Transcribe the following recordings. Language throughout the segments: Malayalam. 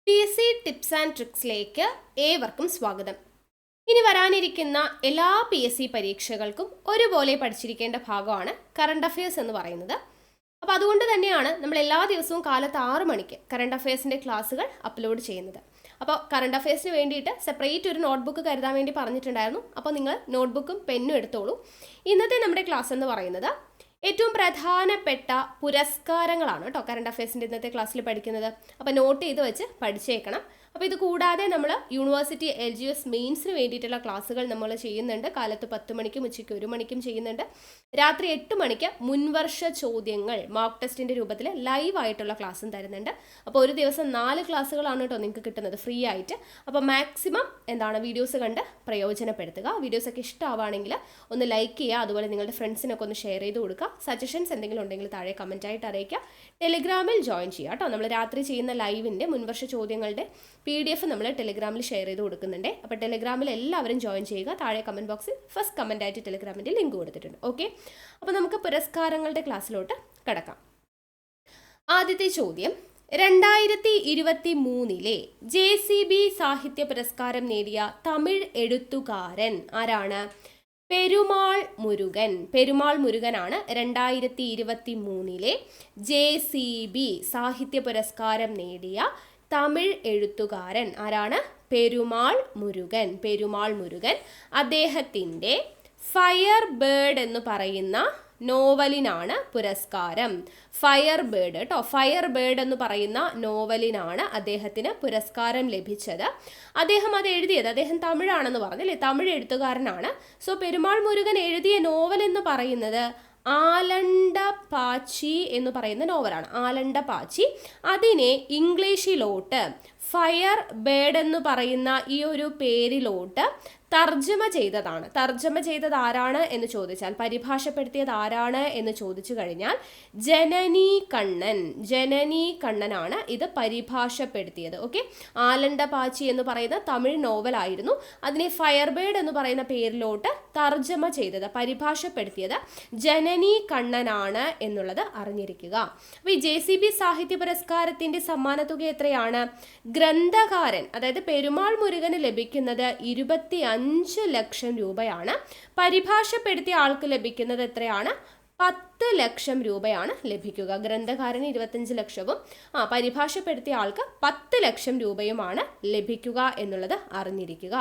PC ടിപ്സ് ആൻഡ് ട്രിക്സിലേക്ക് ഏവർക്കും സ്വാഗതം. ഇനി വരാനിരിക്കുന്ന എല്ലാ PSC പരീക്ഷകൾക്കും ഒരുപോലെ പഠിച്ചിരിക്കേണ്ട ഭാഗമാണ് കറണ്ട് അഫയേഴ്സ് എന്ന് പറയുന്നത്. അപ്പോൾ അതുകൊണ്ട് തന്നെയാണ് നമ്മൾ എല്ലാ ദിവസവും കാലത്ത് 6 മണിക്ക് കറണ്ട് അഫയേഴ്സിൻ്റെ ക്ലാസ്സുകൾ അപ്ലോഡ് ചെയ്യുന്നത്. അപ്പോൾ കറണ്ട് അഫയേഴ്സിന് വേണ്ടിയിട്ട് സെപ്പറേറ്റ് ഒരു നോട്ട്ബുക്ക് കരുതാൻ വേണ്ടി പറഞ്ഞിട്ടുണ്ടായിരുന്നു. അപ്പോൾ നിങ്ങൾ നോട്ട്ബുക്കും പെന്നും എടുത്തോളൂ. ഇന്നത്തെ നമ്മുടെ ക്ലാസ് എന്ന് പറയുന്നത് ഏറ്റവും പ്രധാനപ്പെട്ട പുരസ്കാരങ്ങളാണ് കേട്ടോ കറണ്ട് അഫയേഴ്സിൻ്റെ ഇന്നത്തെ ക്ലാസ്സിൽ പഠിക്കുന്നത്. അപ്പോൾ നോട്ട് ചെയ്ത് വെച്ച് പഠിച്ചേക്കണം. അപ്പോൾ ഇത് കൂടാതെ നമ്മൾ യൂണിവേഴ്സിറ്റി LGS മെയിൻസിന് വേണ്ടിയിട്ടുള്ള ക്ലാസ്സുകൾ നമ്മൾ ചെയ്യുന്നുണ്ട്. കാലത്ത് 10 മണിക്കും ഉച്ചയ്ക്ക് 1 മണിക്കും ചെയ്യുന്നുണ്ട്. രാത്രി 8 മണിക്ക് മുൻവർഷ ചോദ്യങ്ങൾ മോക്ക് ടെസ്റ്റിൻ്റെ രൂപത്തിൽ ലൈവായിട്ടുള്ള ക്ലാസ്സും തരുന്നുണ്ട്. അപ്പോൾ ഒരു ദിവസം 4 ക്ലാസ്സുകളാണ് കേട്ടോ നിങ്ങൾക്ക് കിട്ടുന്നത് ഫ്രീ ആയിട്ട്. അപ്പോൾ മാക്സിമം വീഡിയോസ് കണ്ട് പ്രയോജനപ്പെടുത്തുക. വീഡിയോസൊക്കെ ഇഷ്ടമാവുകയാണെങ്കിൽ ഒന്ന് ലൈക്ക് ചെയ്യുക. അതുപോലെ നിങ്ങളുടെ ഫ്രണ്ട്സിനൊക്കെ ഒന്ന് ഷെയർ ചെയ്ത് കൊടുക്കുക. സജഷൻസ് എന്തെങ്കിലും ഉണ്ടെങ്കിൽ താഴെ കമൻറ്റായിട്ട് അറിയിക്കുക. ടെലിഗ്രാമിൽ ജോയിൻ ചെയ്യുക കേട്ടോ. നമ്മൾ രാത്രി ചെയ്യുന്ന ലൈവിൻ്റെ മുൻവർഷ ചോദ്യങ്ങളുടെ PDF നമ്മൾ ടെലിഗ്രാമിൽ ഷെയർ ചെയ്ത് കൊടുക്കുന്നുണ്ട്. അപ്പോൾ ടെലിഗ്രാമിൽ എല്ലാവരും ജോയിൻ ചെയ്യുക. താഴെ കമൻറ്റ് ബോക്സിൽ ഫസ്റ്റ് കമൻറ്റായിട്ട് ടെലിഗ്രാമിൻ്റെ ലിങ്ക് കൊടുത്തിട്ടുണ്ട്. ഓക്കെ, അപ്പോൾ നമുക്ക് പുരസ്കാരങ്ങളുടെ ക്ലാസ്സിലോട്ട് കടക്കാം. ആദ്യത്തെ ചോദ്യം, 2023 JCB സാഹിത്യ പുരസ്കാരം നേടിയ തമിഴ് എഴുത്തുകാരൻ ആരാണ്? പെരുമാൾ മുരുകൻ. പെരുമാൾ മുരുകനാണ് 2023 JCB സാഹിത്യ പുരസ്കാരം നേടിയ തമിഴ് എഴുത്തുകാരൻ. ആരാണ്? പെരുമാൾ മുരുകൻ. പെരുമാൾ മുരുകൻ. അദ്ദേഹത്തിൻ്റെ ഫയർ ബേർഡ് എന്ന് പറയുന്ന നോവലിനാണ് പുരസ്കാരം. ഫയർ ബേർഡ് കേട്ടോ. ഫയർ ബേർഡ് എന്ന് പറയുന്ന നോവലിനാണ് അദ്ദേഹത്തിന് പുരസ്കാരം ലഭിച്ചത്. അദ്ദേഹം അത് എഴുതിയത്, അദ്ദേഹം തമിഴാണെന്ന് പറഞ്ഞല്ലേ, തമിഴ് എഴുത്തുകാരനാണ്. സോ പെരുമാൾ മുരുകൻ എഴുതിയ നോവൽ എന്ന് പറയുന്നത് ആലണ്ടപാച്ചി എന്ന് പറയുന്ന നോവലാണ്. ആലണ്ടപാച്ചി. അതിനെ ഇംഗ്ലീഷിലോട്ട് ഫയർ ബേർഡ് എന്ന് പറയുന്ന ഈ ഒരു പേരിലോട്ട് തർജ്ജമ ചെയ്തതാണ്. തർജ്ജമ ചെയ്തത് ആരാണ് എന്ന് ചോദിച്ചാൽ, പരിഭാഷപ്പെടുത്തിയത് ആരാണ് എന്ന് ചോദിച്ചു കഴിഞ്ഞാൽ ജനനി കണ്ണൻ. ജനനി കണ്ണനാണ് ഇത് പരിഭാഷപ്പെടുത്തിയത്. ഓക്കെ, ആലണ്ടപാച്ചി എന്ന് പറയുന്ന തമിഴ് നോവലായിരുന്നു. അതിനെ ഫയർ ബേർഡ് എന്ന് പറയുന്ന പേരിലോട്ട് തർജ്ജമ ചെയ്തത്, പരിഭാഷപ്പെടുത്തിയത് ജനനി കണ്ണനാണ് എന്നുള്ളത് അറിഞ്ഞിരിക്കുക. അപ്പോൾ ഈ JCB സാഹിത്യ പുരസ്കാരത്തിൻ്റെ സമ്മാനത്തുക എത്രയാണ്? ഗ്രന്ഥകാരൻ, അതായത് പെരുമാൾ മുരുകന് ലഭിക്കുന്നത് 25 ലക്ഷം രൂപയാണ്. പരിഭാഷപ്പെടുത്തിയ ആൾക്ക് ലഭിക്കുന്നത് എത്രയാണ്? 10 ലക്ഷം രൂപയാണ് ലഭിക്കുക. ഗ്രന്ഥകാരന് 25 ലക്ഷവും പരിഭാഷപ്പെടുത്തിയ ആൾക്ക് 10 ലക്ഷം രൂപയുമാണ് ലഭിക്കുക എന്നുള്ളത് അറിഞ്ഞിരിക്കുക.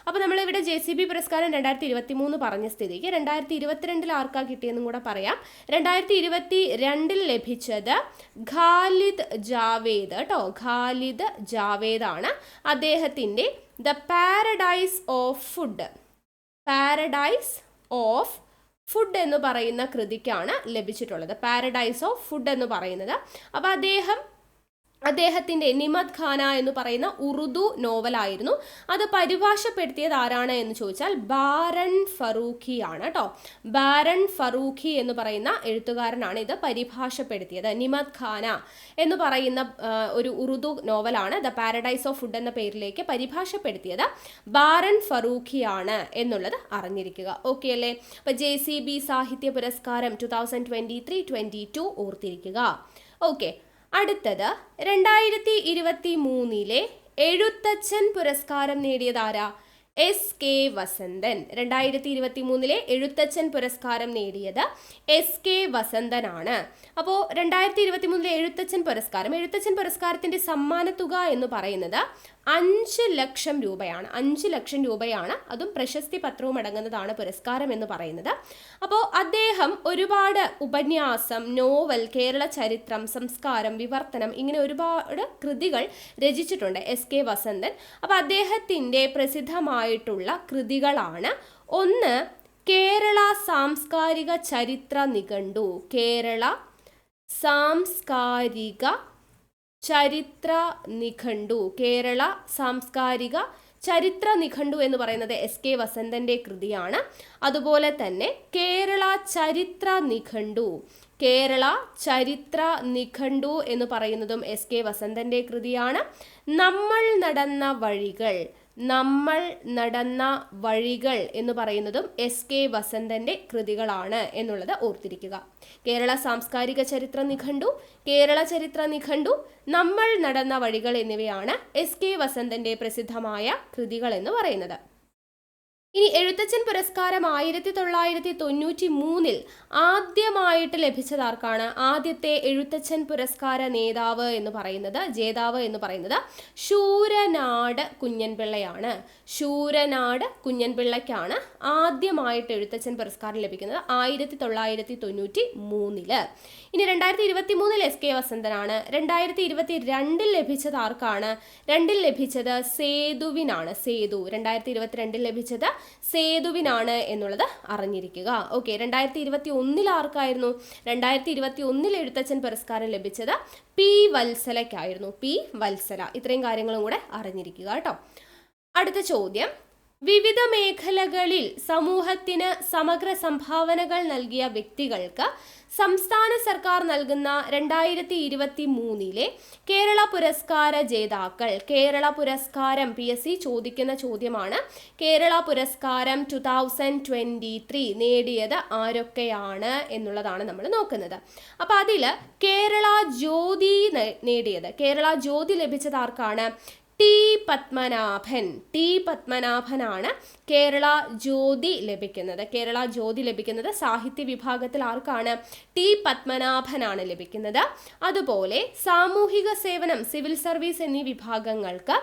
അപ്പോൾ നമ്മളിവിടെ JCB പുരസ്കാരം 2023 പറഞ്ഞ സ്ഥിതിക്ക് 2022 ആർക്കാ കിട്ടിയെന്നും കൂടെ പറയാം. 2022 ലഭിച്ചത് ഖാലിദ് ജാവേദ് കേട്ടോ. ഖാലിദ് ജാവേദ് ആണ്. അദ്ദേഹത്തിൻ്റെ the paradise of food, paradise of food എന്ന് പറയുന്ന കൃതിക്കാണ് ലഭിച്ചിട്ടുള്ളത്. പാരഡൈസ് ഓഫ് ഫുഡ് എന്ന് പറയുന്നത്. അപ്പോൾ അദ്ദേഹത്തിൻ്റെ നിമത് ഖാന എന്ന് പറയുന്ന ഉറുദു നോവലായിരുന്നു. അത് പരിഭാഷപ്പെടുത്തിയത് ആരാണ് എന്ന് ചോദിച്ചാൽ ബാരൻ ഫറൂഖി ആണ് കേട്ടോ. ബാരൻ ഫറൂഖി എന്ന് പറയുന്ന എഴുത്തുകാരനാണ് ഇത് പരിഭാഷപ്പെടുത്തിയത്. നിമത് ഖാന എന്ന് പറയുന്ന ഒരു ഉറുദു നോവലാണ് ദ പാരഡൈസ് ഓഫ് ഫുഡ് എന്ന പേരിലേക്ക് പരിഭാഷപ്പെടുത്തിയത് ബാരൻ ഫറൂഖിയാണ് എന്നുള്ളത് അറിഞ്ഞിരിക്കുക. ഓക്കെ അല്ലേ? അപ്പോൾ JCB സാഹിത്യ പുരസ്കാരം 2023-22 ഓർത്തിരിക്കുക. ഓക്കെ, അടുത്തത് 2023 എഴുത്തച്ഛൻ പുരസ്കാരം നേടിയതാരാ? SK വസന്തൻ. 2023 എഴുത്തച്ഛൻ പുരസ്കാരം നേടിയത് SK വസന്തനാണ്. അപ്പോൾ 2023 എഴുത്തച്ഛൻ പുരസ്കാരത്തിൻ്റെ സമ്മാനത്തുക എന്ന് പറയുന്നത് 5 ലക്ഷം രൂപയാണ്. 5 ലക്ഷം രൂപയാണ്. അതും പ്രശസ്തി പത്രവും അടങ്ങുന്നതാണ് പുരസ്കാരം എന്ന് പറയുന്നത്. അപ്പോൾ അദ്ദേഹം ഒരുപാട് ഉപന്യാസം, നോവൽ, കേരള ചരിത്രം, സംസ്കാരം, വിവർത്തനം, ഇങ്ങനെ ഒരുപാട് കൃതികൾ രചിച്ചിട്ടുണ്ട് SK വസന്തൻ. അപ്പോൾ അദ്ദേഹത്തിൻ്റെ പ്രസിദ്ധമായിട്ടുള്ള കൃതികളാണ് ഒന്ന് കേരള സാംസ്കാരിക ചരിത്ര നിഘണ്ടു. കേരള സാംസ്കാരിക ചരിത്ര നിഘണ്ടു. കേരള സാംസ്കാരിക ചരിത്ര നിഘണ്ടു എന്ന് പറയുന്നത് SK വസന്തൻ്റെ കൃതിയാണ്. അതുപോലെ തന്നെ കേരള ചരിത്ര നിഘണ്ടു. കേരള ചരിത്ര നിഘണ്ടു എന്ന് പറയുന്നതും SK വസന്തൻ്റെ കൃതിയാണ്. നമ്മൾ നടന്ന വഴികൾ. നമ്മൾ നടന്ന വഴികൾ എന്ന് പറയുന്നതും SK വസന്തന്റെ കൃതികളാണ് എന്നുള്ളത് ഓർത്തിരിക്കുക. കേരള സാംസ്കാരിക ചരിത്ര നിഘണ്ടു, കേരള ചരിത്ര നിഘണ്ടു, നമ്മൾ നടന്ന വഴികൾ എന്നിവയാണ് SK വസന്തന്റെ പ്രസിദ്ധമായ കൃതികൾ എന്ന് പറയുന്നത്. ഇനി എഴുത്തച്ഛൻ പുരസ്കാരം 1993 ആദ്യമായിട്ട് ലഭിച്ചതാർക്കാണ്? ആദ്യത്തെ എഴുത്തച്ഛൻ പുരസ്കാര നേതാവ് എന്ന് പറയുന്നത്, ജേതാവ് എന്ന് പറയുന്നത് ശൂരനാട് കുഞ്ഞൻപിള്ളയാണ്. ശൂരനാട് കുഞ്ഞൻപിള്ളയ്ക്കാണ് ആദ്യമായിട്ട് എഴുത്തച്ഛൻ പുരസ്കാരം ലഭിക്കുന്നത് 1993. ഇനി 2023 SK വസന്തനാണ്. 2022 ലഭിച്ചത് ആർക്കാണ്? ലഭിച്ചത് സേതുവിനാണ്. സേതു 2022 ലഭിച്ചത് സേതുവിനാണ് എന്നുള്ളത് അറിഞ്ഞിരിക്കുക. ഓക്കെ, 2021 ആർക്കായിരുന്നു? 2021 എഴുത്തച്ഛൻ പുരസ്കാരം ലഭിച്ചത് P വത്സലയ്ക്കായിരുന്നു. P വത്സല. ഇത്രയും കാര്യങ്ങളും കൂടെ അറിഞ്ഞിരിക്കുക കേട്ടോ. അടുത്ത ചോദ്യം, വിവിധ മേഖലകളിൽ സമൂഹത്തിന് സമഗ്ര സംഭാവനകൾ നൽകിയ വ്യക്തികൾക്ക് സംസ്ഥാന സർക്കാർ നൽകുന്ന 2023 കേരള പുരസ്കാര ജേതാക്കൾ. കേരള പുരസ്കാരം PSC ചോദിക്കുന്ന ചോദ്യമാണ്. കേരള പുരസ്കാരം 2023 നേടിയത് ആരൊക്കെയാണ് എന്നുള്ളതാണ് നമ്മൾ നോക്കുന്നത്. അപ്പം അതിൽ കേരള ജ്യോതി നേടിയത്, കേരള ജ്യോതി ലഭിച്ചത് ആർക്കാണ്? ടി പത്മനാഭൻ. ടി പത്മനാഭനാണ് കേരള ജ്യോതി ലഭിക്കുന്നത്. കേരള ജ്യോതി ലഭിക്കുന്നത് സാഹിത്യ വിഭാഗത്തിൽ ആർക്കാണ്? ടി പത്മനാഭനാണ് ലഭിക്കുന്നത്. അതുപോലെ സാമൂഹിക സേവനം, സിവിൽ സർവീസ് എന്നീ വിഭാഗങ്ങൾക്ക്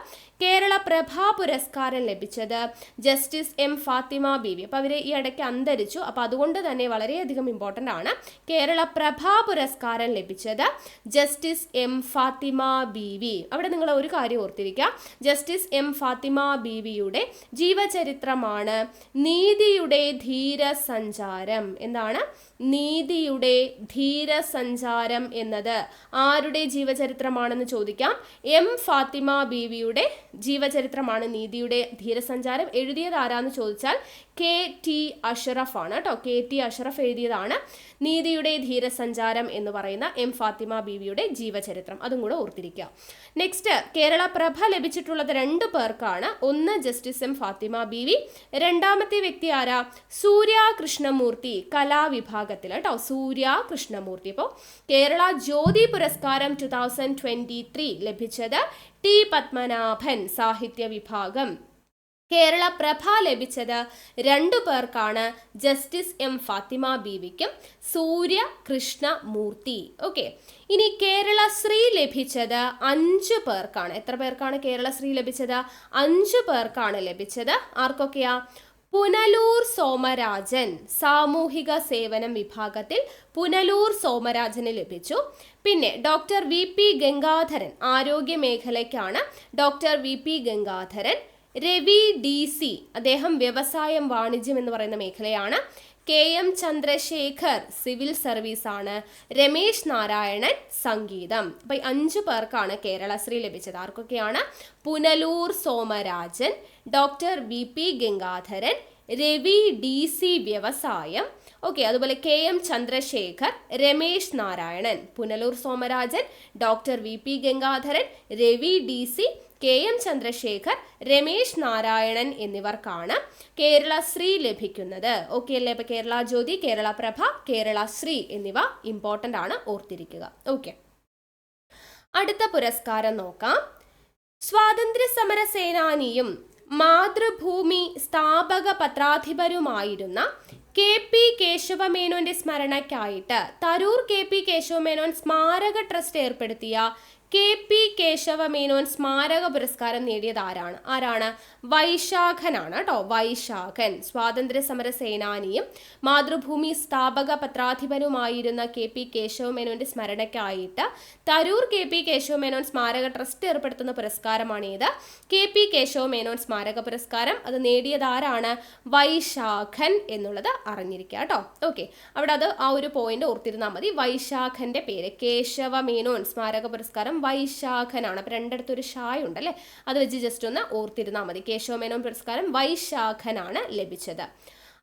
കേരള പ്രഭാ പുരസ്കാരം ലഭിച്ചത് ജസ്റ്റിസ് M ഫാത്തിമ ബീവി. അപ്പോൾ അവർ ഈ ഇടയ്ക്ക് അന്തരിച്ചു. അപ്പോൾ അതുകൊണ്ട് തന്നെ വളരെയധികം ഇമ്പോർട്ടൻ്റ് ആണ്. കേരള പ്രഭാ പുരസ്കാരം ലഭിച്ചത് ജസ്റ്റിസ് M ഫാത്തിമ ബീവി. അവിടെ നിങ്ങൾ ഒരു കാര്യം ഓർത്തിരിക്കുക, ജസ്റ്റിസ് M ഫാത്തിമ ബീവിയുടെ ജീവചരിത്രമാണ് നീതിയുടെ ധീരസഞ്ചാരം. എന്താണ്? നീതിയുടെ ധീരസഞ്ചാരം എന്നത് ആരുടെ ജീവചരിത്രമാണെന്ന് ചോദിക്കാം. M ഫാത്തിമ ബീവിയുടെ ജീവചരിത്രമാണ് നീതിയുടെ ധീരസഞ്ചാരം. എഴുതിയത് ആരാന്ന് ചോദിച്ചാൽ KT അഷ്റഫ് ആണ് കേട്ടോ. KT അഷ്റഫ് എഴുതിയതാണ് നീതിയുടെ ധീരസഞ്ചാരം എന്ന് പറയുന്ന M ഫാത്തിമ ബീവിയുടെ ജീവചരിത്രം. അതും കൂടെ ഓർത്തിരിക്കുക. നെക്സ്റ്റ്, കേരള പ്രഭ ലഭിച്ചിട്ടുള്ളത് 2 പേർക്കാണ്. ഒന്ന് ജസ്റ്റിസ് M ഫാത്തിമ ബീവി, രണ്ടാമത്തെ വ്യക്തി ആരാ? സൂര്യ കൃഷ്ണമൂർത്തി, കലാവിഭാഗത്തിൽ കേട്ടോ. സൂര്യ കൃഷ്ണമൂർത്തി. അപ്പോൾ കേരള ജ്യോതി പുരസ്കാരം 2023 ലഭിച്ചത് ടി പത്മനാഭൻ, സാഹിത്യ വിഭാഗം. കേരള പ്രഭ ലഭിച്ചത് 2 പേർക്കാണ്, ജസ്റ്റിസ് M ഫാത്തിമ ബീവിക്കും സൂര്യ കൃഷ്ണമൂർത്തി. ഓക്കെ, ഇനി കേരള ശ്രീ ലഭിച്ചത് 5 പേർക്കാണ്. എത്ര പേർക്കാണ് കേരള ശ്രീ ലഭിച്ചത്? 5 പേർക്കാണ് ലഭിച്ചത്. ആർക്കൊക്കെയാ? പുനലൂർ സോമരാജൻ, സാമൂഹിക സേവനം വിഭാഗത്തിൽ പുനലൂർ സോമരാജന് ലഭിച്ചു. പിന്നെ ഡോക്ടർ VP ഗംഗാധരൻ, ആരോഗ്യ മേഖലയ്ക്കാണ് doctor VP Gangadharan. Ravi DC, അദ്ദേഹം വ്യവസായം വാണിജ്യം എന്ന് പറയുന്ന മേഖലയാണ്. KM ചന്ദ്രശേഖർ, സിവിൽ സർവീസ് ആണ്. രമേശ് നാരായണൻ, സംഗീതം. അപ്പം 5 പേർക്കാണ് കേരളശ്രീ ലഭിച്ചത്. ആർക്കൊക്കെയാണ്? Punalur Somarajan, doctor VP Gangadharan, Ravi DC വ്യവസായം. ഓക്കെ, അതുപോലെ KM Chandrasekhar, Ramesh Narayanan. Punalur Somarajan, doctor VP Gangadharan, Ravi DC, KM Chandrasekhar, Ramesh Narayanan എന്നിവർക്കാണ് കേരള ശ്രീ ലഭിക്കുന്നത്. ഓക്കെ അല്ലേ? അപ്പോൾ കേരള ജ്യോതി, കേരള പ്രഭ, കേരള ശ്രീ എന്നിവ ഇമ്പോർട്ടൻ്റ് ആണ്, ഓർത്തിരിക്കുക. ഓക്കെ, അടുത്ത പുരസ്കാരം നോക്കാം. സ്വാതന്ത്ര്യ സമര സേനാനിയും മാതൃഭൂമി സ്ഥാപക പത്രാധിപരുമായിരുന്ന KP കേശവമേനോന്റെ സ്മരണയ്ക്കായിട്ട് തരൂർ KP കേശവമേനോൻ സ്മാരക ട്രസ്റ്റ് ഏർപ്പെടുത്തിയ KP കേശവമേനോൻ സ്മാരക പുരസ്കാരം നേടിയത് ആരാണ്? വൈശാഖനാണ് കേട്ടോ. വൈശാഖൻ സ്വാതന്ത്ര്യ സമര സേനാനിയും മാതൃഭൂമി സ്ഥാപക പത്രാധിപരുമായിരുന്ന KP കേശവമേനോന്റെ സ്മരണയ്ക്കായിട്ട് തരൂർ KP കേശവമേനോൻ സ്മാരക ട്രസ്റ്റ് ഏർപ്പെടുത്തുന്ന പുരസ്കാരമാണ് ഇത്. KP കേശവമേനോൻ സ്മാരക പുരസ്കാരം. അത് നേടിയത് ആരാണ്? വൈശാഖൻ എന്നുള്ളത് അറിഞ്ഞിരിക്കുക കേട്ടോ. ഓക്കെ, അവിടെ അത് ആ ഒരു പോയിന്റ് ഓർത്തിരുന്നാൽ മതി. വൈശാഖന്റെ പേര് കേശവമേനോൻ സ്മാരക പുരസ്കാരം വൈശാഖനാണ്. അപ്പം രണ്ടിടത്തൊരു ഷായ് ഉണ്ടല്ലേ, അത് വെച്ച് ജസ്റ്റ് ഒന്ന് ഓർത്തിരുന്നാൽ മതി. കേശവമേനോൻ പുരസ്കാരം വൈശാഖനാണ് ലഭിച്ചത്.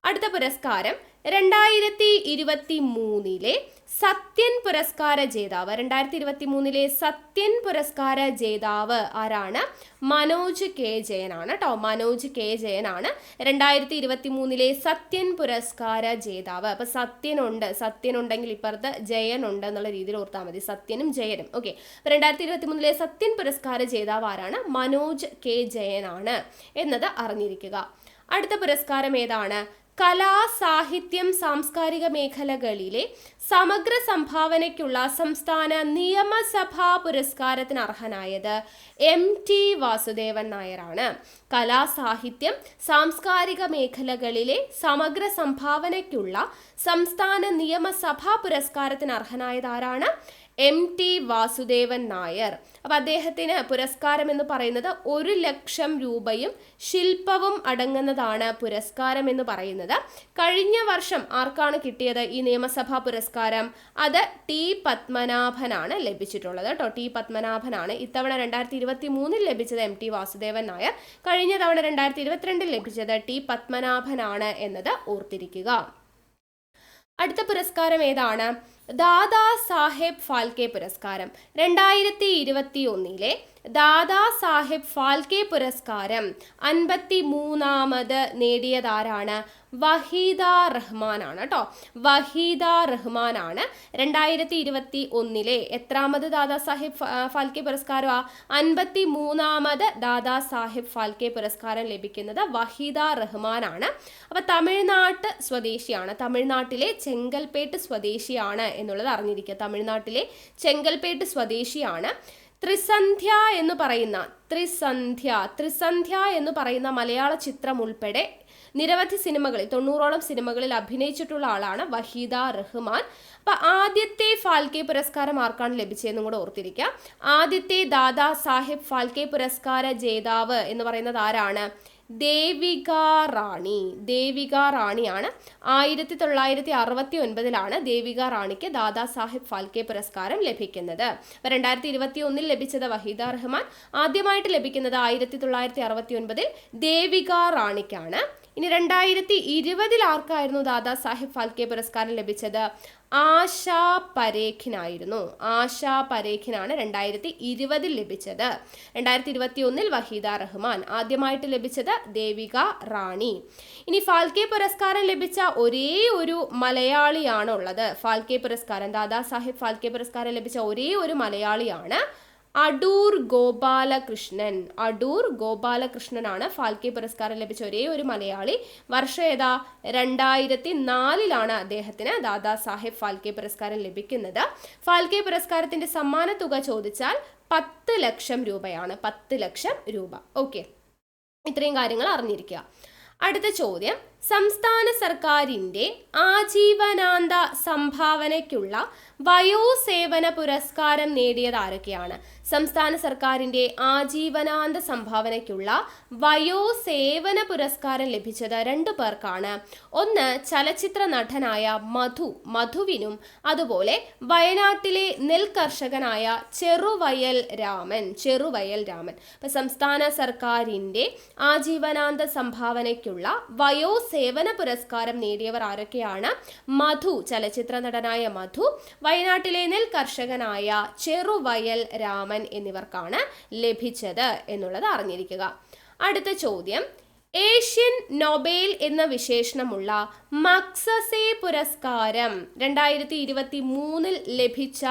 അടുത്ത പുരസ്കാരം 2023 സത്യൻ പുരസ്കാര ജേതാവ്. 2023 സത്യൻ പുരസ്കാര ജേതാവ് ആരാണ്? മനോജ് കെ ജയനാണ് കേട്ടോ. മനോജ് കെ ജയനാണ് 2023 സത്യൻ പുരസ്കാര ജേതാവ്. അപ്പൊ സത്യൻ ഉണ്ടെങ്കിൽ ഇപ്പുറത്ത് ജയൻ ഉണ്ട് എന്നുള്ള രീതിയിൽ ഓർത്താൽ മതി. സത്യനും ജയനും. ഓക്കെ. 2023 സത്യൻ പുരസ്കാര ജേതാവ് ആരാണ്? മനോജ് കെ ജയനാണ് എന്നത് അറിഞ്ഞിരിക്കുക. അടുത്ത പുരസ്കാരം ഏതാണ്? കലാ, സാഹിത്യം, സാംസ്കാരിക മേഖലകളിലെ സമഗ്ര സംഭാവനയ്ക്കുള്ള സംസ്ഥാന നിയമസഭാ പുരസ്കാരത്തിന് അർഹനായത് MT വാസുദേവൻ നായരാണ്. കലാ, സാഹിത്യം, സാംസ്കാരിക മേഖലകളിലെ സമഗ്ര സംഭാവനയ്ക്കുള്ള സംസ്ഥാന നിയമസഭാ പുരസ്കാരത്തിന് അർഹനായത് ആരാണ്? MT വാസുദേവൻ നായർ. അപ്പൊ അദ്ദേഹത്തിന് പുരസ്കാരം എന്ന് പറയുന്നത് 1,00,000 രൂപയും ശില്പവും അടങ്ങുന്നതാണ് പുരസ്കാരം എന്ന് പറയുന്നത്. കഴിഞ്ഞ വർഷം ആർക്കാണ് കിട്ടിയത് ഈ നിയമസഭാ പുരസ്കാരം? അത് T പത്മനാഭനാണ് ലഭിച്ചിട്ടുള്ളത് കേട്ടോ. T പത്മനാഭനാണ്. ഇത്തവണ 2023 ലഭിച്ചത് MT വാസുദേവൻ നായർ. കഴിഞ്ഞ തവണ 2022 ലഭിച്ചത് T പത്മനാഭനാണ് എന്നത് ഓർത്തിരിക്കുക. അടുത്ത പുരസ്കാരം ഏതാണ്? ദാദാ സാഹേബ് ഫാൽക്കെ പുരസ്കാരം. 2021 ദാദാ സാഹേബ് ഫാൽക്കെ പുരസ്കാരം 53ാമത് നേടിയതാരാണ്? വഹീദ റഹ്മാനാണ് കേട്ടോ. വഹീദ റഹ്മാനാണ് 2021 എത്രാമത് ദാദാ സാഹേബ് ഫാൽക്കെ പുരസ്കാരം? 53ാമത് ദാദാ സാഹേബ് ഫാൽക്കെ പുരസ്കാരം ലഭിക്കുന്നത് വഹീദ റഹ്മാനാണ്. അപ്പൊ തമിഴ്നാട്ട് സ്വദേശിയാണ്. തമിഴ്നാട്ടിലെ ചെങ്കൽപ്പേട്ട് സ്വദേശിയാണ് എന്നുള്ളത് അറിഞ്ഞിരിക്കുക. തമിഴ്നാട്ടിലെ ചെങ്കൽപ്പേട്ട് സ്വദേശിയാണ്. ത്രിസന്ധ്യ എന്ന് പറയുന്ന മലയാള ചിത്രം ഉൾപ്പെടെ നിരവധി സിനിമകളിൽ 90ഓളം സിനിമകളിൽ അഭിനയിച്ചിട്ടുള്ള ആളാണ് വഹീദ റഹ്മാൻ. അപ്പൊ ആദ്യത്തെ ഫാൽക്കെ പുരസ്കാരം ആർക്കാണ് ലഭിച്ചതെന്നും കൂടെ ഓർത്തിരിക്കുക. ആദ്യത്തെ ദാദാ സാഹേബ് ഫാൽക്കെ പുരസ്കാര ജേതാവ് എന്ന് പറയുന്നത് ആരാണ്? ദേവിക റാണി. ദേവിക റാണിയാണ്. 1969 ദേവിക റാണിക്ക് ദാദാ സാഹേബ് ഫാൽക്കെ പുരസ്കാരം ലഭിക്കുന്നത്. 2021 ലഭിച്ചത് വഹീദ റഹ്മാൻ. ആദ്യമായിട്ട് ലഭിക്കുന്നത് 1969 ദേവിക റാണിക്കാണ്. ഇനി 2020 ആർക്കായിരുന്നു ദാദാ സാഹേബ് ഫാൽക്കെ പുരസ്കാരം ലഭിച്ചത്? ആശാ പരേഖിനായിരുന്നു. ആശാ പരേഖിനാണ് 2020 ലഭിച്ചത്. 2021 വഹീദ റഹ്മാൻ. ആദ്യമായിട്ട് ലഭിച്ചത് ദേവിക റാണി. ഇനി ഫാൽക്കെ പുരസ്കാരം ലഭിച്ച ഒരേ ഒരു മലയാളിയാണ് ഉള്ളത്. ഫാൽക്കെ പുരസ്കാരം, ദാദാ സാഹേബ് ഫാൽക്കെ പുരസ്കാരം ലഭിച്ച ഒരേ ഒരു മലയാളിയാണ് അടൂർ ഗോപാലകൃഷ്ണൻ. അടൂർ ഗോപാലകൃഷ്ണനാണ് ഫാൽക്കെ പുരസ്കാരം ലഭിച്ച ഒരേ ഒരു മലയാളി. വർഷം ഏതാ? 2004 അദ്ദേഹത്തിന് ദാദാ സാഹേബ് ഫാൽക്കെ പുരസ്കാരം ലഭിക്കുന്നത്. ഫാൽക്കെ പുരസ്കാരത്തിന്റെ സമ്മാന തുക ചോദിച്ചാൽ 10 ലക്ഷം രൂപയാണ്. 10 ലക്ഷം രൂപ. ഓക്കെ, ഇത്രയും കാര്യങ്ങൾ അറിഞ്ഞിരിക്കുക. അടുത്ത ചോദ്യം, സംസ്ഥാന സർക്കാരിൻ്റെ ആജീവനാന്ത സംഭാവനയ്ക്കുള്ള വയോസേവന പുരസ്കാരം നേടിയത് ആരൊക്കെയാണ്? സംസ്ഥാന സർക്കാരിൻ്റെ ആജീവനാന്ത സംഭാവനയ്ക്കുള്ള വയോസേവന പുരസ്കാരം ലഭിച്ചത് 2 പേർക്കാണ്. ഒന്ന് ചലച്ചിത്ര നടനായ മധുവിനും അതുപോലെ വയനാട്ടിലെ നെൽകർഷകനായ ചെറുവയൽ രാമൻ. അപ്പൊ സംസ്ഥാന സർക്കാരിൻ്റെ ആജീവനാന്ത സംഭാവനയ്ക്കുള്ള വയോസേവന പുരസ്കാരം നേടിയവർ ആരൊക്കെയാണ്? ചലച്ചിത്ര നടനായ മധു, വയനാട്ടിലെ നെൽകർഷകനായ ചെറുവയൽ രാമൻ എന്നിവർക്കാണ് ലഭിച്ചത് എന്നുള്ളത് അറിഞ്ഞിരിക്കുക. അടുത്ത ചോദ്യം, ഏഷ്യൻ നൊബേൽ എന്ന വിശേഷണമുള്ള മക്സസെ പുരസ്കാരം 2023 ലഭിച്ച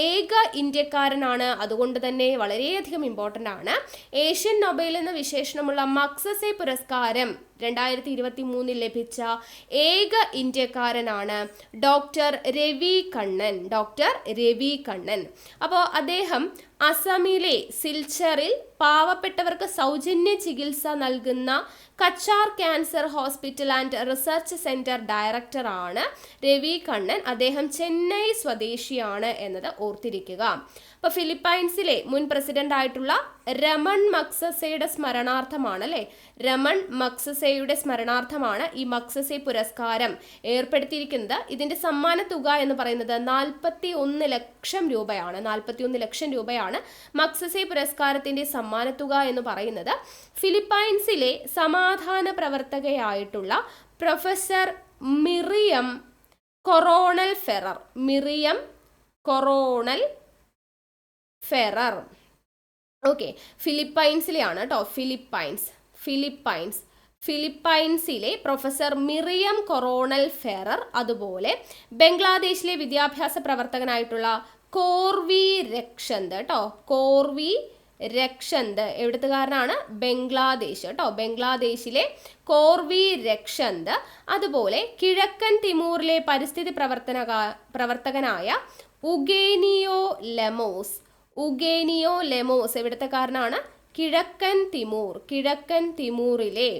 ഏക ഇന്ത്യക്കാരനാണ്. അതുകൊണ്ട് തന്നെ വളരെയധികം ഇമ്പോർട്ടൻ്റ് ആണ്. ഏഷ്യൻ നൊബേൽ എന്ന വിശേഷണമുള്ള മക്സസെ പുരസ്കാരം 2023 ലഭിച്ച ഏക ഇന്ത്യക്കാരനാണ് ഡോക്ടർ രവി കണ്ണൻ. അപ്പോൾ അദ്ദേഹം അസമിലെ സിൽച്ചറിൽ പാവപ്പെട്ടവർക്ക് സൗജന്യ ചികിത്സ നൽകുന്ന Cachar cancer hospital and research centre director ആണ് രവി കണ്ണൻ. അദ്ദേഹം ചെന്നൈ സ്വദേശിയാണ് എന്നത് ഓർത്തിരിക്കുക. അപ്പോൾ ഫിലിപ്പൈൻസിലെ മുൻ പ്രസിഡന്റ് ആയിട്ടുള്ള രമൺ മക്സസെയുടെ സ്മരണാർത്ഥമാണ് ഈ മക്സസെ പുരസ്കാരം ഏർപ്പെടുത്തിയിരിക്കുന്നത്. ഇതിന്റെ സമ്മാന തുക എന്ന് പറയുന്നത് 41 ലക്ഷം രൂപയാണ്. 41 ലക്ഷം രൂപയാണ് മക്സസെ പുരസ്കാരത്തിന്റെ സമ്മാന തുക എന്ന് പറയുന്നത്. ഫിലിപ്പൈൻസിലെ സമാധാന പ്രവർത്തകയായിട്ടുള്ള professor Miriam Coronel Ferrer. Miriam Coronel Ferrer. Okay, ഫിലിപ്പൈൻസിലെയാണ് കേട്ടോ. ഫിലിപ്പൈൻസിലെ പ്രൊഫസർ മിറിയം കൊറോണൽ ഫെറർ. അതുപോലെ ബംഗ്ലാദേശിലെ വിദ്യാഭ്യാസ പ്രവർത്തകനായിട്ടുള്ള കോർവി രക്ഷന്ത് കേട്ടോ. കോർവി രക്ഷന്ത് എവിടുത്തുകാരനാണ്? ബംഗ്ലാദേശ് കേട്ടോ. ബംഗ്ലാദേശിലെ കോർവി രക്ഷന്ത്. അതുപോലെ കിഴക്കൻ തിമൂറിലെ പരിസ്ഥിതി പ്രവർത്തകനായ ഉഗേനിയോ ലെമോസ്. ഉഗേനിയോ ലെമോസ് എവിടുത്തുകാരനാണ്? കിഴക്കൻ തിമൂറിലെ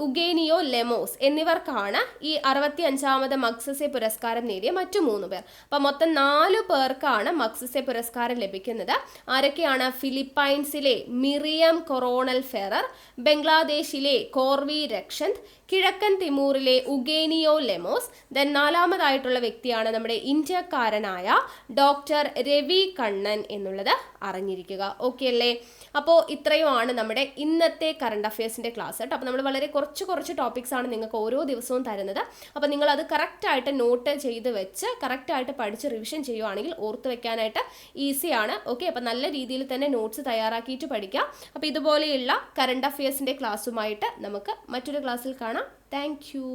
ഉഗേനിയോ ലെമോസ് എന്നിവർക്കാണ് ഈ 65ാമത് മഗ്സസെ പുരസ്കാരം നേടിയ മറ്റു 3 പേർ. അപ്പം മൊത്തം 4 പേർക്കാണ് മഗ്സസെ പുരസ്കാരം ലഭിക്കുന്നത്. ആരൊക്കെയാണ്? ഫിലിപ്പൈൻസിലെ മിറിയം കൊറോണൽ ഫെറർ, ബംഗ്ലാദേശിലെ കോർവി രക്ഷന്ത്, കിഴക്കൻ തിമൂറിലെ ഉഗേനിയോ ലെമോസ്. ദെൻ 4ാമതായിട്ടുള്ള വ്യക്തിയാണ് നമ്മുടെ ഇന്ത്യക്കാരനായ ഡോക്ടർ രവി കണ്ണൻ എന്നുള്ളത് അറിഞ്ഞിരിക്കുക. ഓക്കെ അല്ലേ? അപ്പോൾ ഇത്രയുമാണ് നമ്മുടെ ഇന്നത്തെ കറണ്ട് അഫയേഴ്സിൻ്റെ ക്ലാസ് കേട്ടോ. അപ്പോൾ നമ്മൾ വളരെ കുറച്ച് ടോപ്പിക്സ് ആണ് നിങ്ങൾക്ക് ഓരോ ദിവസവും തരുന്നത്. അപ്പോൾ നിങ്ങൾ അത് കറക്റ്റായിട്ട് നോട്ട് ചെയ്ത് വെച്ച് കറക്റ്റായിട്ട് പഠിച്ച് റിവിഷൻ ചെയ്യുവാണെങ്കിൽ ഓർത്ത് വെക്കാനായിട്ട് ഈസിയാണ്. ഓക്കെ, അപ്പോൾ നല്ല രീതിയിൽ തന്നെ നോട്ട്സ് തയ്യാറാക്കിയിട്ട് പഠിക്കാം. അപ്പോൾ ഇതുപോലെയുള്ള കറണ്ട് അഫയേഴ്സിൻ്റെ ക്ലാസ്സുമായിട്ട് നമുക്ക് മറ്റൊരു ക്ലാസ്സിൽ കാണാം. Thank you.